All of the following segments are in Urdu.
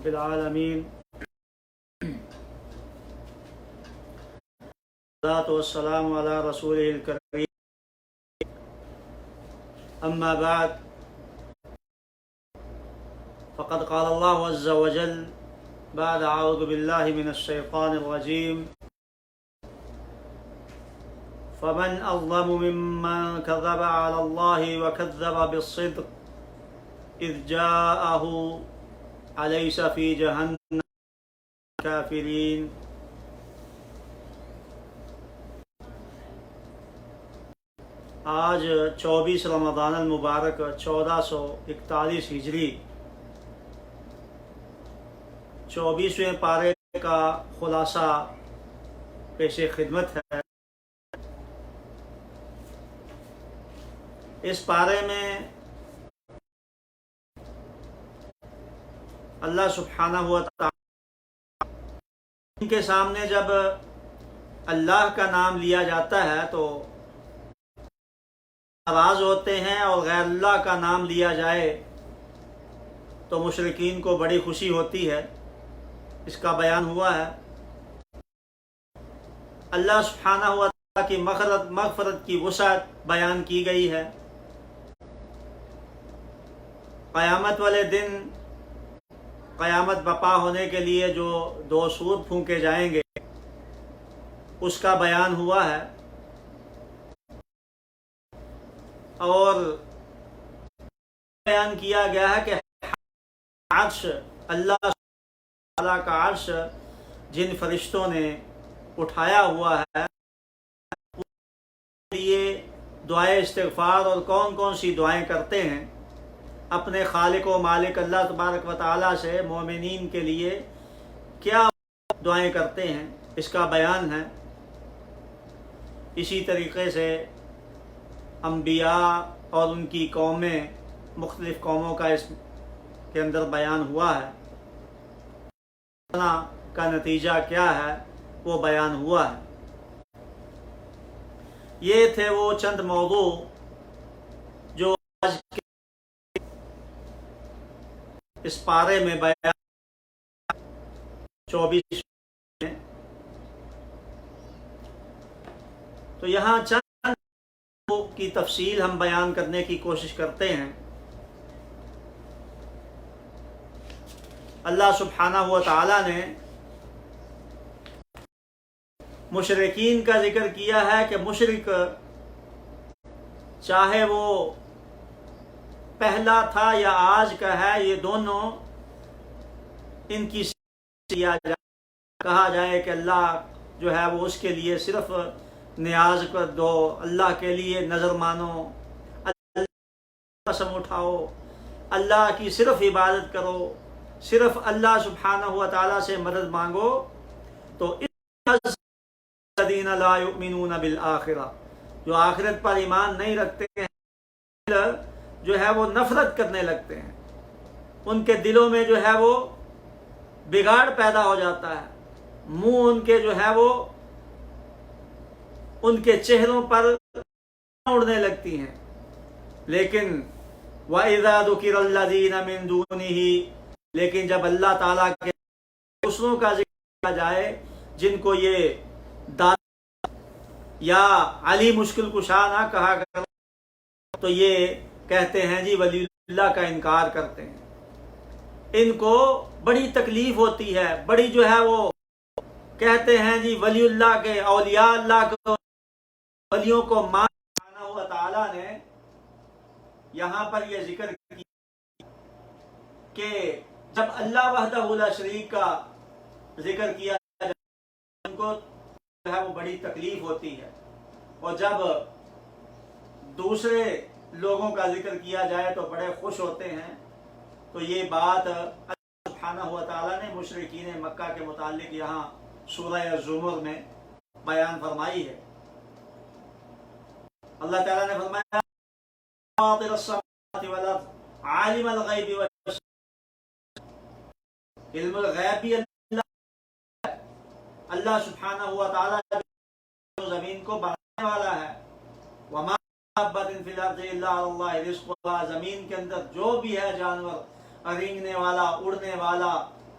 رب العالمین والصلاة والسلام علی رسولہ الکریم اما بعد فقد قال اللہ عز وجل بعد اعوذ باللہ من الشیطان الرجیم فمن اظلم ممن كذب على الله وكذب بالصدق اذ جاءه أليس في جهنم كافرين۔ آج 24 رمضان المبارک 1441 ہجری 24ویں پارے کا خلاصہ پیش خدمت ہے۔ اس پارے میں اللہ سبحانہ و تعالی ان کے سامنے جب اللہ کا نام لیا جاتا ہے تو ناراض ہوتے ہیں، اور غیر اللہ کا نام لیا جائے تو مشرکین کو بڑی خوشی ہوتی ہے۔ اس کا بیان ہوا ہے۔ اللہ سبحانہ و تعالی کی مغفرت کی وسعت بیان کی گئی ہے۔ قیامت والے دن قیامت برپا ہونے کے لیے جو 2 سور پھونکے جائیں گے اس کا بیان ہوا ہے، اور بیان کیا گیا ہے کہ عرش اللہ تعالیٰ کا عرش جن فرشتوں نے اٹھایا ہوا ہے اس کے لیے دعائے استغفار اور کون کون سی دعائیں کرتے ہیں، اپنے خالق و مالک اللہ تبارک و تعالیٰ سے مومنین کے لیے کیا دعائیں کرتے ہیں، اس کا بیان ہے۔ اسی طریقے سے انبیاء اور ان کی قومیں، مختلف قوموں کا اس کے اندر بیان ہوا ہے، کا نتیجہ کیا ہے وہ بیان ہوا ہے۔ یہ تھے وہ چند موضوع جو آج کے اس پارے میں بیان 24 میں، تو یہاں چند کی تفصیل ہم بیان کرنے کی کوشش کرتے ہیں۔ اللہ سبحانہ و تعالی نے مشرکین کا ذکر کیا ہے کہ مشرک چاہے وہ پہلا تھا یا آج کا ہے، یہ دونوں ان کی کہا جائے کہ اللہ جو ہے وہ اس کے لیے صرف نیاز کر دو، اللہ کے لیے نظر مانو، اللہ قسم اٹھاؤ، اللہ کی صرف عبادت کرو، صرف اللہ سبحانہ و تعالیٰ سے مدد مانگو، تو الذین لا یؤمنون بالآخرہ، جو آخرت پر ایمان نہیں رکھتے ہیں جو ہے وہ نفرت کرنے لگتے ہیں، ان کے دلوں میں جو ہے وہ بگاڑ پیدا ہو جاتا ہے، منہ ان کے جو ہے وہ ان کے چہروں پر اڑنے لگتی ہیں۔ لیکن وَإِذَا ذُكِرَ الَّذِينَ مِن دُونِهِ، لیکن جب اللہ تعالیٰ کے دوسروں کا ذکر کیا جائے جن کو یہ داتا یا علی مشکل کشا نہ کہا کرتے تو یہ کہتے ہیں جی ولی اللہ کا انکار کرتے ہیں۔ ان کو بڑی تکلیف ہوتی ہے، بڑی جو ہے وہ کہتے ہیں جی ولی اللہ کے، اولیاء اللہ کو، ولیوں کو مانا ہوا۔ تعالیٰ نے یہاں پر یہ ذکر کیا کہ جب اللہ وحدہ لا شریک کا ذکر کیا جائے ان کو جو ہے وہ بڑی تکلیف ہوتی ہے، اور جب دوسرے لوگوں کا ذکر کیا جائے تو بڑے خوش ہوتے ہیں۔ تو یہ بات اللہ سبحانہ و تعالیٰ نے مشرکین مکہ کے متعلق یہاں سورہ الزمر میں بیان فرمائی ہے۔ اللہ تعالیٰ نے فرمایا فاطر السماوات والارض عالم الغیب والشہادۃ، علم الغیب بھی اللہ سبحانہ و تعالیٰ زمین کو بنانے والا ہے۔ وما فی الارض الا علی اللہ رزقها، زمین کے اندر جو بھی ہے جانور، رینگنے والا، اڑنے والا،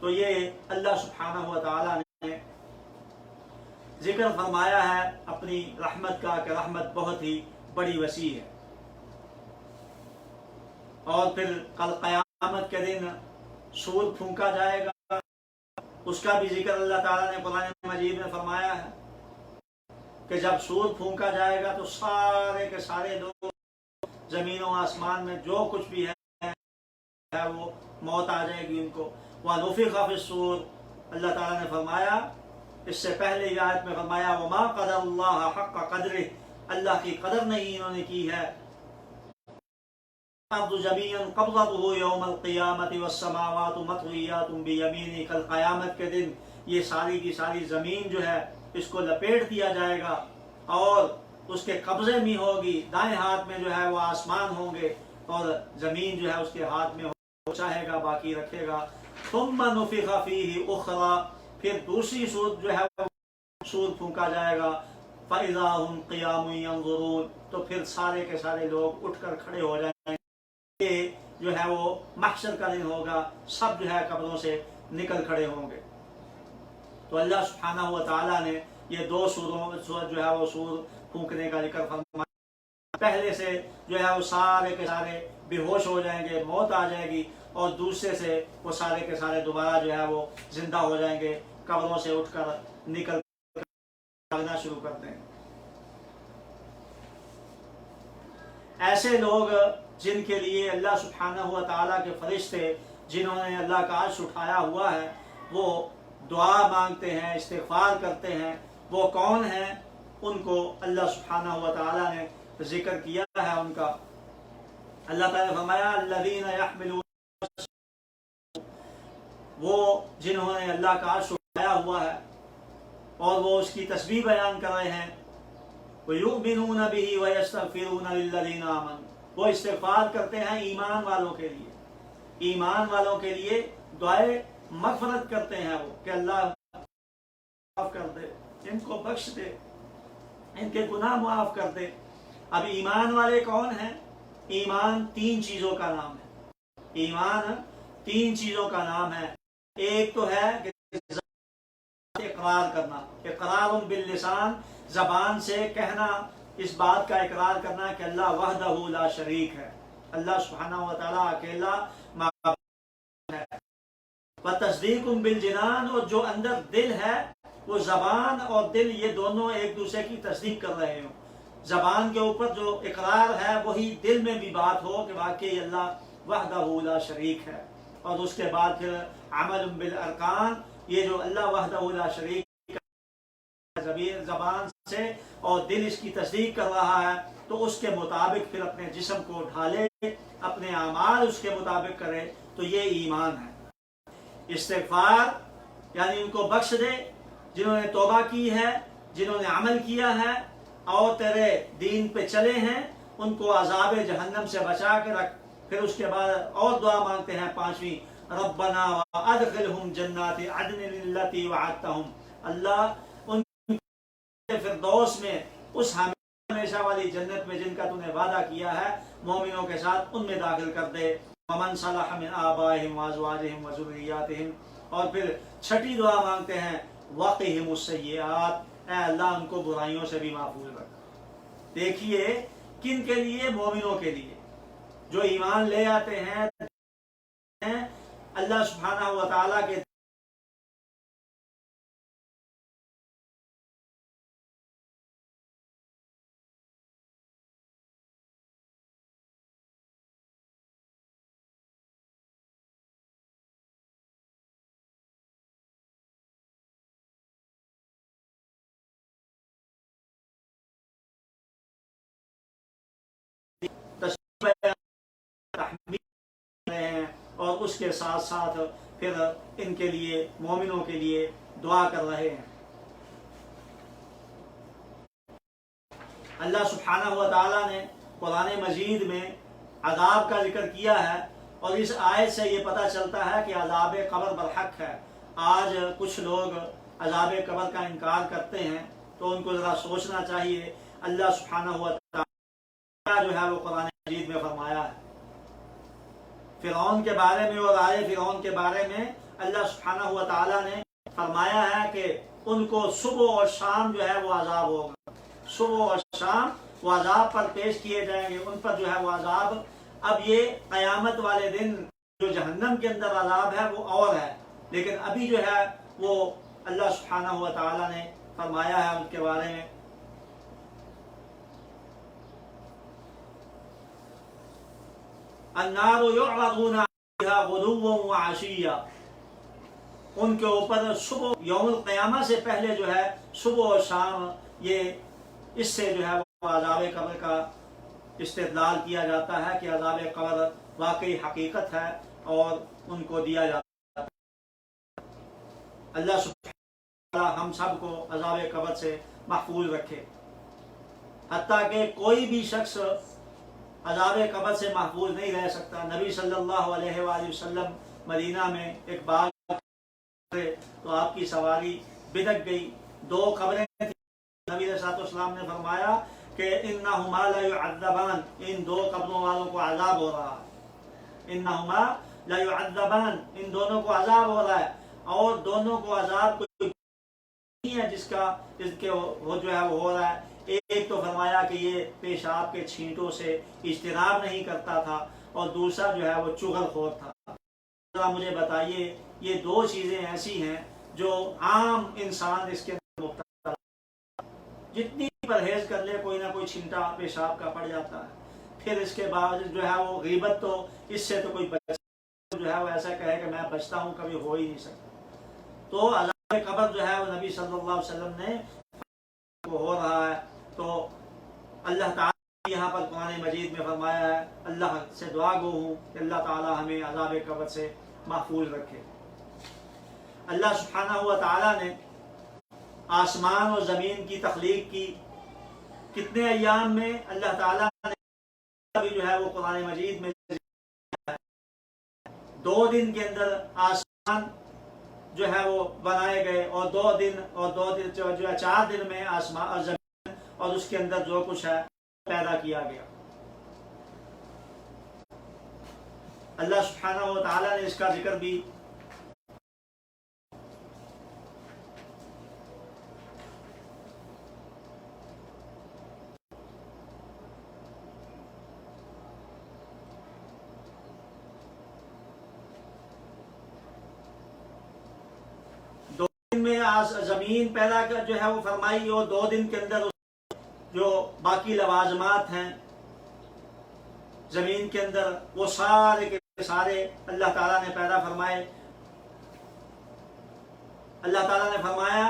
تو یہ اللہ سبحانہ و تعالیٰ نے ذکر فرمایا ہے اپنی رحمت کا کہ رحمت بہت ہی بڑی وسیع ہے. اور پھر کل قیامت کے دن سور پھونکا جائے گا، اس کا بھی ذکر اللہ تعالیٰ نے قرآن مجید میں فرمایا ہے کہ جب سور پھونکا جائے گا تو سارے کے سارے لوگ زمین و آسمان میں جو کچھ بھی ہے وہ موت آ جائے گی ان کو. وَنُفِخَ فِي الصُّورِ، اللہ تعالیٰ نے فرمایا اس سے پہلے آیت میں فرمایا وَمَا قَدَرَ اللَّهَ حَقَّ قَدْرِهِ، اللہ کی قدر نہیں انہوں نے کی ہے. الْأَرْضُ جَمِيعًا قَبْضَتُهُ يَوْمَ الْقِيَامَةِ وَالسَّمَاوَاتُ مَطْوِيَّاتٌ بِيَمِينِهِ، کل قیامت کے دن یہ ساری کی ساری زمین جو ہے اس کو لپیٹ دیا جائے گا اور اس کے قبضے میں ہوگی. دائیں ہاتھ میں جو ہے وہ آسمان ہوں گے اور زمین جو ہے اس کے ہاتھ میں چاہے گا باقی رکھے گا. ثم نفخ فیہ اخرى، پھر دوسری صورت جو ہے سور پھونکا جائے گا. فاذا هم قیام ینظرون، تو پھر سارے کے سارے لوگ اٹھ کر کھڑے ہو جائیں گے. یہ جو ہے وہ محشر کا دن ہوگا، سب جو ہے قبروں سے نکل کھڑے ہوں گے. تو اللہ سبحانہ و تعالیٰ نے یہ دو سورت جو ہے وہ سور پھونکنے کا ذکر فرمایا. پہلے سے جو ہے وہ سارے کے سارے بے ہوش ہو جائیں گے، موت آ جائے گی، اور دوسرے سے وہ سارے کے سارے دوبارہ جو ہے وہ زندہ ہو جائیں گے، قبروں سے اٹھ کر نکل بھاگنا شروع کر دیں. ایسے لوگ جن کے لیے اللہ سبحانہ و تعالیٰ کے فرشتے جنہوں نے اللہ کا عرش اٹھایا ہوا ہے وہ دعا مانگتے ہیں، استغفار کرتے ہیں، وہ کون ہیں؟ ان کو اللہ سبحانہ و تعالیٰ نے ذکر کیا ہے ان کا. اللہ تعالیٰ نے فرمایا الذین یحملون، وہ جنہوں نے اللہ کا عرش اٹھایا ہوا ہے اور وہ اس کی تسبیح بیان کر رہے ہیں. وَيُؤْمِنُونَ بِهِ وَيَسْتَغْفِرُونَ لِلَّذِينَ آمَنُوا، وہ استغفار کرتے ہیں ایمان والوں کے لیے، ایمان والوں کے لیے دعائے مغفرت کرتے ہیں وہ کہ اللہ معاف کر دے، ان کو بخش دے، ان کے گناہ معاف کر دے. اب ایمان والے کون ہیں؟ ایمان تین چیزوں کا نام ہے. ایمان تین چیزوں کا نام ہے. ایک تو ہے کہ اقرار کرنا، اقرار باللسان، زبان سے کہنا، اس بات کا اقرار کرنا کہ اللہ وحدہ لا شریک ہے، اللہ سبحانہ و تعالیٰ اکیلا معبود ہے. وتصدیق بالجنان، اور جو اندر دل ہے وہ زبان اور دل یہ دونوں ایک دوسرے کی تصدیق کر رہے ہوں. زبان کے اوپر جو اقرار ہے وہی دل میں بھی بات ہو کہ واقعی اللہ وحدہ لا شریک ہے. اور اس کے بعد پھر عمل بالارکان، یہ جو اللہ وحدہ لا شریک زبان سے اور دل اس کی تصدیق کر رہا ہے تو اس کے مطابق پھر اپنے جسم کو ڈھالے، اپنے اعمال اس کے مطابق کرے، تو یہ ایمان ہے. استغفار یعنی ان کو بخش دے جنہوں نے توبہ کی ہے، جنہوں نے عمل کیا ہے اور تیرے دین پہ چلے ہیں، ان کو عذاب جہنم سے بچا کے رکھ. پھر اس کے بعد اور دعا مانگتے ہیں پانچویں، ربنا وادخلہم جنات عدن التی وعدتہم، اللہ ان فردوس میں اس ہمیشہ والی جنت میں جن کا تو نے وعدہ کیا ہے مومنوں کے ساتھ، ان میں داخل کر دے. ومن صلح من آبائہم وازواجہم وذریاتہم، اور پھر چھٹی دعا مانگتے ہیں وقہم السیئات، اے اللہ ان کو برائیوں سے بھی محفوظ رکھ. دیکھیے کن کے لیے؟ مومنوں کے لیے جو ایمان لے آتے ہیں اللہ سبحانہ و تعالیٰ کے تحمیل ہیں اور اس کے ساتھ ساتھ پھر ان کے لیے مومنوں کے لیے دعا کر رہے ہیں. اللہ سبحانہ و تعالیٰ نے قرآن مجید میں عذاب کا ذکر کیا ہے اور اس آیت سے یہ پتہ چلتا ہے کہ عذاب قبر برحق ہے. آج کچھ لوگ عذاب قبر کا انکار کرتے ہیں تو ان کو ذرا سوچنا چاہیے اللہ سبحانہ و تعالیٰ جو ہے وہ قرآن مجید میں فرمایا ہے. فرعون کے بارے میں اور آل فرعون کے بارے میں اللہ سبحانہ و تعالیٰ نے فرمایا ہے کہ ان کو صبح اور شام جو ہے وہ عذاب ہوگا، صبح اور شام وہ عذاب پر پیش کیے جائیں گے، ان پر جو ہے وہ عذاب۔ اب یہ قیامت والے دن جو جہنم کے اندر عذاب ہے وہ اور ہے، لیکن ابھی جو ہے وہ اللہ سبحانہ و تعالیٰ نے فرمایا ہے ان کے بارے میں، النار یعرضون علیہا غدوا وعشیا، ان کے اوپر صبح یوم القیامہ سے پہلے جو ہے صبح اور شام یہ اس سے جو ہے وہ عذاب قبر کا استدلال کیا جاتا ہے کہ عذاب قبر واقعی حقیقت ہے اور ان کو دیا جاتا ہے۔ اللہ سبحانہ وتعالی ہم سب کو عذاب قبر سے محفوظ رکھے، حتیٰ کہ کوئی بھی شخص عذاب قبر سے محفوظ نہیں رہ سکتا۔ نبی صلی اللہ علیہ وآلہ وسلم مدینہ میں ایک باغ تو آپ کی سواری بدک گئی، دو قبریں تھیں، نبی علیہ السلام نے فرمایا کہ انہما لا يعذبان، ان دو قبروں والوں کو عذاب ہو رہا ہے، انہما لا يعذبان، ان دونوں کو عذاب ہو رہا ہے، اور دونوں کو عذاب کوئی نہیں ہے جس کے وہ جو ہے وہ ہو رہا ہے۔ ایک تو فرمایا کہ یہ پیشاب کے چھینٹوں سے اجتناب نہیں کرتا تھا، اور دوسرا جو ہے وہ چغل خور تھا۔ ذرا مجھے بتائیے یہ دو چیزیں ایسی ہیں جو عام انسان اس کے اندر مبتلا، جتنی پرہیز کر لے کوئی نہ کوئی چھینٹا پیشاب کا پڑ جاتا ہے، پھر اس کے بعد جو ہے وہ غیبت، تو اس سے تو کوئی جو ہے وہ ایسا کہے کہ میں بچتا ہوں، کبھی ہو ہی نہیں سکتا۔ تو عذاب قبر جو ہے وہ نبی صلی اللہ علیہ وسلم نے وہ ہو رہا ہے، تو اللہ تعالیٰ یہاں پر قرآن مجید میں فرمایا ہے، اللہ سے دعا گو ہوں کہ اللہ تعالیٰ ہمیں عذاب قبر سے محفوظ رکھے۔ اللہ سبحانہ و تعالیٰ نے آسمان اور زمین کی تخلیق کی کتنے ایام میں؟ اللہ تعالیٰ نے ابھی جو ہے وہ قرآن مجید میں 2 دن کے اندر آسمان جو ہے وہ بنائے گئے، اور 2 دن جو ہے 4 دن میں آسمان اور زمین اور اس کے اندر جو کچھ ہے پیدا کیا گیا۔ اللہ سبحانہ و تعالیٰ نے اس کا ذکر بھی میں زمین پیدا کر جو ہے وہ فرمائی، اور 2 دن کے اندر جو باقی لوازمات ہیں زمین کے اندر وہ سارے کے سارے اللہ تعالیٰ نے پیدا فرمائے۔ اللہ تعالیٰ نے فرمایا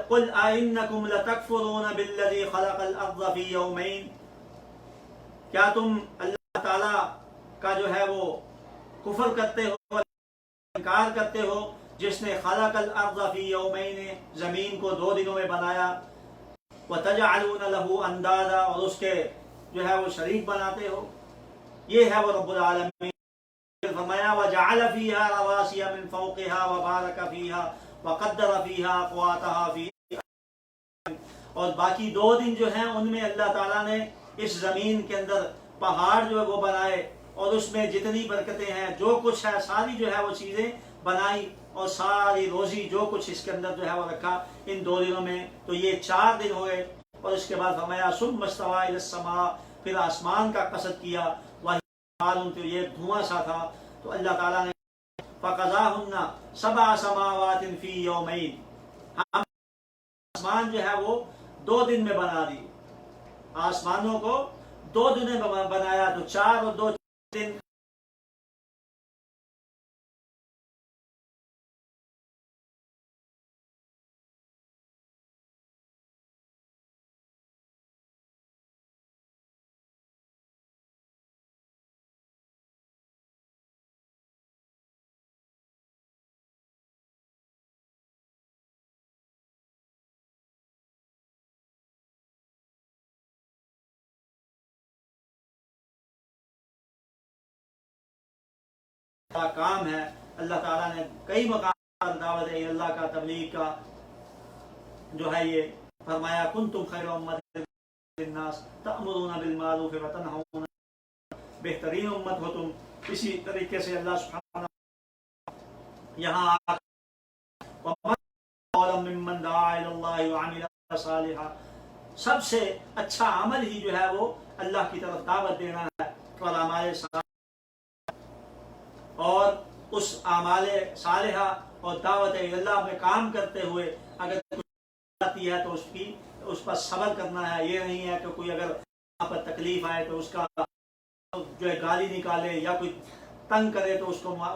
قل أئنكم لتكفرون بالذي خلق الأرض في يومين، کیا تم اللہ تعالیٰ کا جو ہے وہ کفر کرتے ہو، انکار کرتے ہو، جس نے خلق الارض فی یومین، زمین کو 2 دنوں میں بنایا، وتجعلون له اندادا، اور اس کے جو ہے وہ شریک بناتے ہو۔ یہ ہے وہ رب العالمین۔ فرمایا وجعل فیہا رواسیا من فوقہا وبارک فیہا وقدر فیہا اقواتہا فی، اور باقی 2 دن جو ہیں ان میں اللہ تعالیٰ نے اس زمین کے اندر پہاڑ جو ہے وہ بنائے، اور اس میں جتنی برکتیں ہیں، جو کچھ ہے، ساری جو ہے وہ چیزیں بنائی، اور ساری روزی جو کچھ اس کے اندر جو ہے وہ رکھا ان 2 دنوں میں۔ تو یہ 4 دن ہوئے، اور اس کے بعد فرمایا ثم استوى الى السماء، پھر آسمان کا قصد کیا، وہی تو یہ دھواں سا تھا، تو اللہ تعالیٰ نے فقضاهن 7 سماوات فی یومین، ہم آسمان جو ہے وہ 2 دن میں بنا دی، آسمانوں کو 2 دن میں بنایا، تو 4 اور 2 دن۔ کام ہے، اللہ تعالیٰ نے کئی مقامات پر دعوت اللہ کا، تبلیغ کا جو ہے یہ فرمایا کنتم خیر امت للناس تأمرون بالمعروف وتنہون، بہترین امت ہو تم۔ اسی طریقے سے اللہ سبحانہ یہاں ممن دعا الی اللہ وعمل صالحا، سب سے اچھا عمل ہی جو ہے وہ اللہ کی طرف دعوت دینا ہے، اور اعمال صالحہ، اور اس اعمال صالحہ اور دعوت اللہ میں کام کرتے ہوئے اگر کوئی آتی ہے تو اس پر صبر کرنا ہے. یہ نہیں ہے کہ کوئی اگر وہاں پر تکلیف آئے تو اس کا جو ہے گالی نکالے یا کوئی تنگ کرے تو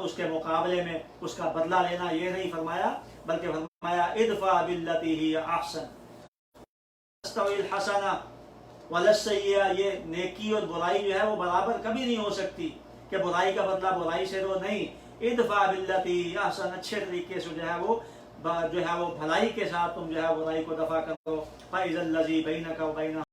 اس کے مقابلے میں اس کا بدلہ لینا، یہ نہیں فرمایا، بلکہ فرمایا ادفع باللتی ہی احسن تستوی الحسنہ ولا السیئہ. یہ نیکی اور برائی جو ہے وہ برابر کبھی نہیں ہو سکتی کہ برائی کا بدلہ برائی سے دو، نہیں. ادفع باللتی احسن، اچھے طریقے سے جو ہے وہ بھلائی کے ساتھ تم جو ہے برائی کو دفع کرو. فاذا الذی بینک وبینہ